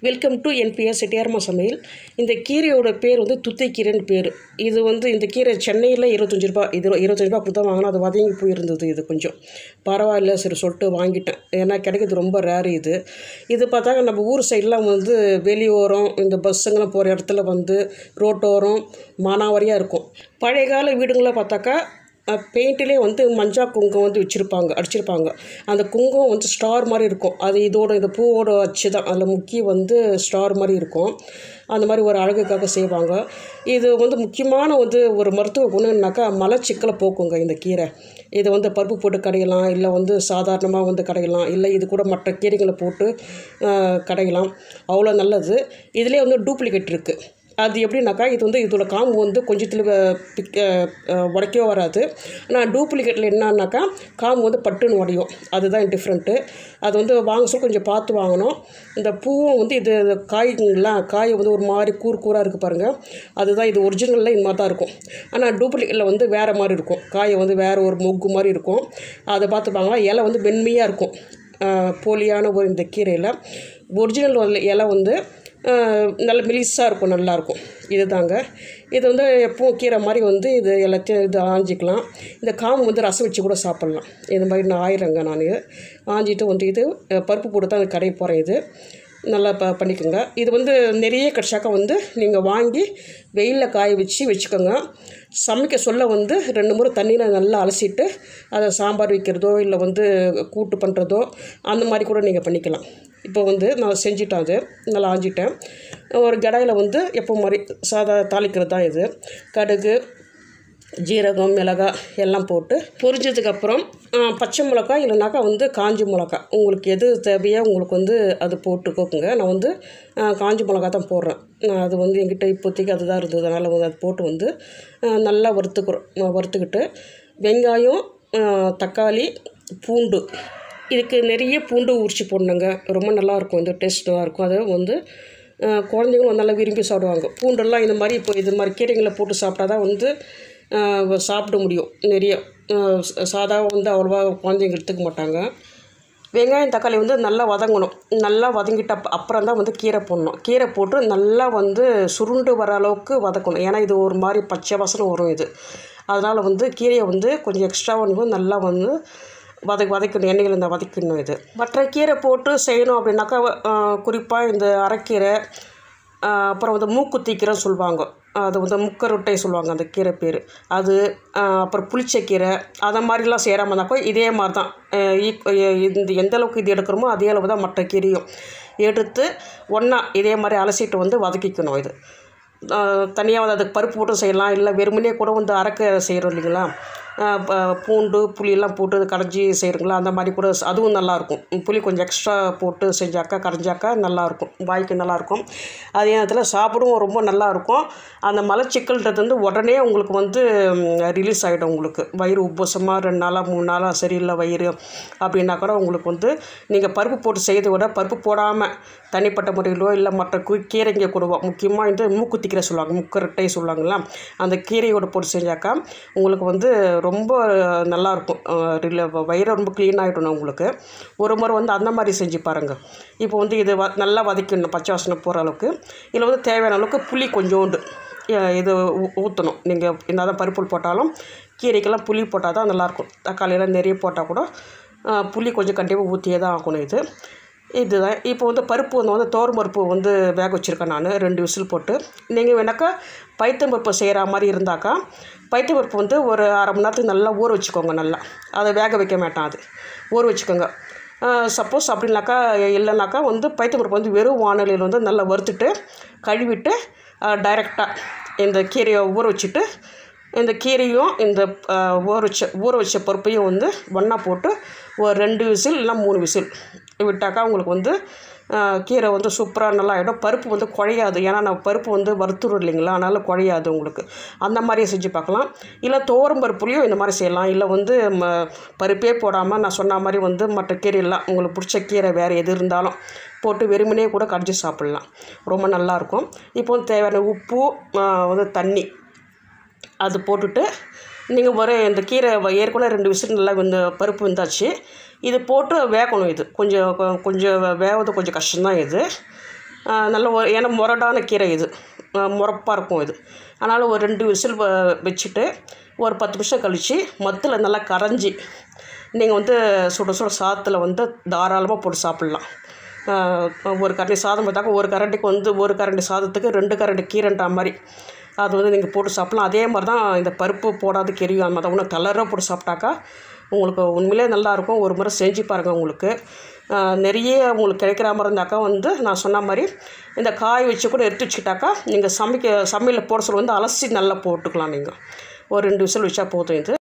Welcome to NPS செட்டியாரம்மா சமையல். இந்த கீரையோட பேர் வந்து துத்தைக்கீரைன்னு பேர். இது வந்து இந்த கீரை சென்னையில் 25 ரூபா, இது 25 ரூபா கொடுத்தா வாங்கினா அது வதங்கி போயிருந்தது. இது கொஞ்சம் பரவாயில்ல சரி சொல்லிட்டு வாங்கிட்டேன். ஏன்னா கிடைக்கிறது ரொம்ப ரேரு இது. இது பார்த்தாங்க நம்ம ஊர் சைட்லாம் வந்து வெளியோரம் இந்த பஸ்ஸுங்கெல்லாம் போகிற இடத்துல வந்து ரோட்டோரம் மானாவாரியாக இருக்கும். பழைய கால வீடுங்களில் பார்த்தாக்கா பெயிண்ட்டிலே வந்து மஞ்சா குங்குமம் வந்து அடிச்சிருப்பாங்க. அந்த குங்குமம் வந்து ஸ்டார் மாதிரி இருக்கும். அது இந்த பூவோட அச்சு தான் அதில் முக்கிய வந்து ஸ்டார் மாதிரி இருக்கும். அந்த மாதிரி ஒரு அழகுக்காக செய்வாங்க. இது வந்து முக்கியமான வந்து ஒரு மருத்துவ குணம்னாக்கா மலச்சிக்கலை போக்குங்க இந்த கீரை. இதை வந்து பருப்பு போட்டு கடையலாம், இல்லை வந்து சாதாரணமாக வந்து கடையலாம், இல்லை இது கூட மற்ற கீரைகளை போட்டு கடையலாம். அவ்வளோ நல்லது. இதிலே வந்து டூப்ளிகேட் இருக்குது. அது எப்படின்னாக்கா இது வந்து இதோட காம்பு வந்து கொஞ்சத்தில் உடைக்கவே வராது. ஆனால் டூப்ளிகேட்டில் என்னன்னாக்கா காம்பு வந்து பட்டுன்னு உடையும். அதுதான் டிஃப்ரெண்ட்டு. அது வந்து வாங்க சொல்ல கொஞ்சம் பார்த்து வாங்கணும். இந்த பூவும் வந்து இது காய் வந்து ஒரு மாதிரி கூராக இருக்குது பாருங்கள். அதுதான் இது ஒரிஜினலில் இந்த மாதிரி தான் இருக்கும். ஆனால் டூப்ளிகேட்டில் வந்து வேறு மாதிரி இருக்கும். காயை வந்து வேறு ஒரு மொக்கு மாதிரி இருக்கும். அதை பார்த்து வாங்கலாம். இலை வந்து வெண்மையாக இருக்கும். போலியான ஒரு இந்த கீரையில் ஒரிஜினல் இலை வந்து நல்ல மெலிசாக இருக்கும், நல்லாயிருக்கும். இது தாங்க. இது வந்து எப்பவும் கீரை மாதிரி வந்து இது எல்லாத்தையும் இது ஆஞ்சிக்கலாம். இந்த காம்பு வந்து ரசம் வச்சு கூட சாப்பிட்லாம். இது மாதிரி நான் ஆயிரங்க நான் ஆஞ்சிட்டு வந்து இது பருப்பு போட்டு தான் கடையை போகிறேன். இது நல்லா பண்ணிக்கோங்க. இது வந்து நிறைய கிடச்சாக்கா வந்து நீங்கள் வாங்கி வெயிலில் காய வச்சுக்கோங்க. சமைக்க சொல்ல வந்து 2 முறை தண்ணியில் நல்லா அலசிட்டு அதை சாம்பார் வைக்கிறதோ இல்லை வந்து கூட்டு பண்ணுறதோ அந்த மாதிரி கூட நீங்கள் பண்ணிக்கலாம். இப்போ வந்து நான் செஞ்சுட்டேன். அது நல்லா ஆஞ்சிட்டேன். ஒரு கடாயில் வந்து எப்போ மாதிரி தாளிக்கிறது தான் இது. கடுகு, ஜீரகம், மிளகாய் எல்லாம் போட்டு பொரிஞ்சதுக்கப்புறம் பச்சை மிளகாய் இல்லைனாக்கா வந்து காஞ்சி மிளகாய் உங்களுக்கு எது தேவையோ உங்களுக்கு வந்து அது போட்டுக்கோங்க. நான் வந்து காஞ்சி மிளகாய் தான் போடுறேன். அது வந்து என்கிட்ட இப்போதைக்கு அதுதான் இருந்தது. அதனால் வந்து அது போட்டு வந்து நல்லா வறுத்துக்கிட்டு வெங்காயம், தக்காளி, பூண்டு, இதுக்கு நிறைய பூண்டு உரிச்சு போடணுங்க. ரொம்ப நல்லாயிருக்கும். இந்த டேஸ்ட் நல்லாயிருக்கும். அது வந்து குழந்தைங்களும் நல்லா விரும்பி சாப்பிடுவாங்க. பூண்டெல்லாம் இந்த மாதிரி இப்போ இது மாதிரி கீரைங்களை போட்டு சாப்பிட்டா தான் வந்து சாப்பிட முடியும். நிறைய சாதா வந்து அவ்வளோவா குழந்தைங்க எடுத்துக்க மாட்டாங்க. வெங்காயம், தக்காளி வந்து நல்லா வதங்கணும். நல்லா வதங்கிட்ட அப்புறம் தான் வந்து கீரை போடணும். கீரை போட்டு நல்லா வந்து சுருண்டு வர அளவுக்கு வதக்கணும். ஏன்னா இது ஒரு மாதிரி பச்சை வாசனை வரும் இது. அதனால் வந்து கீரையை வந்து கொஞ்சம் எக்ஸ்ட்ரா வந்து நல்லா வந்து வதக்கணும். எண்ணெயில் இந்த வதக்கணும். இது மற்ற கீரை போட்டு செய்யணும் அப்படின்னாக்கா குறிப்பாக இந்த அரைக்கீரை, அப்புறம் வந்து மூக்குத்திக்கீரைன்னு சொல்லுவாங்க. அது வந்து முக்கரொட்டை சொல்லுவாங்க அந்த கீரை பேர். அது அப்புறம் புளிச்சக்கீரை அதை மாதிரிலாம் செய்கிறாமனாக்கா இதே மாதிரி தான் இந்த எந்த அளவுக்கு இது எடுக்கிறோமோ அதே அளவு தான் மற்ற கீரையும் எடுத்து ஒன்றா இதே மாதிரி அலசிட்டு வந்து வதக்கிக்கணும். இது தனியாக வந்து அதுக்கு பருப்பு போட்டு செய்யலாம், இல்லை வெறுமனே கூட வந்து அரைக்க செய்கிறோம் இல்லைங்களா, பூண்டு புளியெல்லாம் போட்டு கடைஞ்சி செய்கிறீங்களா, அந்த மாதிரி கூட அதுவும் நல்லாயிருக்கும். புளி கொஞ்சம் எக்ஸ்ட்ரா போட்டு கடைஞ்சாக்கா நல்லாயிருக்கும், வாய்க்கு நல்லாயிருக்கும். அதே நேரத்தில் சாப்பிடவும் ரொம்ப நல்லாயிருக்கும். அந்த மலச்சிக்கல்ன்றது வந்து உடனே உங்களுக்கு வந்து ரிலீஸ் ஆகிடும். உங்களுக்கு வயிறு உப்பசமாக 2 நாளாக 3 நாளாக சரியில்லை வயிறு அப்படின்னா கூட உங்களுக்கு வந்து நீங்கள் பருப்பு போட்டு செய்யறதை விட பருப்பு போடாமல் தனிப்பட்ட முறையிலோ இல்லை மற்ற கீரைங்க கூடவோ, முக்கியமாக இந்த மூக்குத்திக்கீரை சொல்லுவாங்க, முக்கரட்டை சொல்லுவாங்களா, அந்த கீரையோட போட்டு செஞ்சாக்கா உங்களுக்கு வந்து ரொம்ப நல்லாயிருக்கும். வயிறு ரொம்ப க்ளீன் ஆகிடணும் உங்களுக்கு. ஒரு முறை வந்து அந்த மாதிரி செஞ்சு பாருங்கள். இப்போ வந்து இது நல்லா வதக்கிடணும் பச்சை வாசனை போகிற அளவுக்கு. இதில் வந்து தேவையான அளவுக்கு புளி கொஞ்சோண்டு இது ஊற்றணும். நீங்கள் என்ன தான் பருப்பு போட்டாலும் கீரைக்கெல்லாம் புளி போட்டால் தான் நல்லாயிருக்கும். தக்காளியெல்லாம் நிறைய போட்டால் கூட புளி கொஞ்சம் கண்டிப்பாக ஊற்றியே தான் ஆகணும். இதுதான். இப்போ வந்து பருப்பு வந்து தோரம் பருப்பு வந்து வேக வச்சுருக்கேன் நான் 2 விசில் போட்டு. நீங்கள் வேணாக்கா பைத்தம் பருப்பு செய்கிற மாதிரி இருந்தாக்கா பைத்தம் பருப்பு வந்து ஒரு அரை மணி நேரத்துக்கு நல்லா ஊற வச்சுக்கோங்க. நல்லா அதை வேக வைக்க மாட்டேன், அது ஊற வச்சுக்கோங்க. சப்போஸ் அப்படின்னாக்கா இல்லைனாக்கா வந்து பைத்தம் பருப்பு வந்து வெறும் வானிலையில் வந்து நல்லா வறுத்துட்டு கழுவிட்டு டைரெக்டாக இந்த கீரையை ஊற வச்சுட்டு இந்த கீரையும் இந்த ஊற வச்ச பருப்பையும் வந்து ஒன்றா போட்டு ஒரு 2 விசில் இல்லை 3 விசில் விட்டாக்கா உங்களுக்கு வந்து கீரை வந்து சூப்பராக நல்லா ஆகிடும். பருப்பு வந்து குழையாது. ஏன்னா நான் பருப்பு வந்து வறுத்துரும் இல்லைங்களா, அதனால் குழையாது உங்களுக்கு. அந்த மாதிரியே செஞ்சு பார்க்கலாம். இல்லை தோரம் பருப்புலையும் இந்த மாதிரி செய்யலாம். இல்லை வந்து பருப்பே போடாமல் நான் சொன்ன மாதிரி வந்து மற்ற கீரையெல்லாம் உங்களுக்கு பிடிச்ச கீரை வேறு எது இருந்தாலும் போட்டு வெறுமனே கூட கடிச்சு சாப்பிட்லாம். ரொம்ப நல்லாயிருக்கும். இப்போ வந்து தேவையான உப்பு வந்து தண்ணி அது போட்டுட்டு நீங்கள் இந்த கீரை ஏற்கனவே 2 விசில் நல்லா பருப்பு வெந்தாச்சு. இது போட்டு வேகணும். இது கொஞ்சம் வேவது கொஞ்சம் கஷ்டம்தான். இது நல்ல ஏன்னா முரடான கீரை இது, முரப்பாக இருக்கும் இது. அதனால் ஒரு 2 விசில் வச்சுட்டு ஒரு 10 நிமிஷம் கழித்து மத்தில் நல்லா கரைஞ்சி நீங்கள் வந்து சுட சுட சாதத்தில் வந்து தாராளமாக போட்டு சாப்பிட்லாம். ஒரு கரண்டி சாதம் பார்த்தாக்க ஒரு கரண்டிக்கு வந்து ஒரு கரண்டி சாதத்துக்கு 2 கரண்டி கீரைன்ற மாதிரி அது வந்து நீங்கள் போட்டு சாப்பிட்லாம். அதே மாதிரி தான் இந்த பருப்பு போடாத கீரையும் அது மாதிரி ஒன்று கலராக போட்டு சாப்பிட்டாக்கா உங்களுக்கு உண்மையிலே நல்லாயிருக்கும். ஒரு முறை செஞ்சு பாருங்கள். உங்களுக்கு நிறைய உங்களுக்கு கிடைக்கிற மாதிரி இருந்தாக்கா வந்து நான் சொன்ன மாதிரி இந்த காய் வச்சு கூட எடுத்து வச்சுக்கிட்டாக்கா நீங்கள் சமையலில் போட சொல்ல வந்து அலசி நல்லா போட்டுக்கலாம். நீங்கள் ஒரு 2 விசில் வச்சா போதும். இது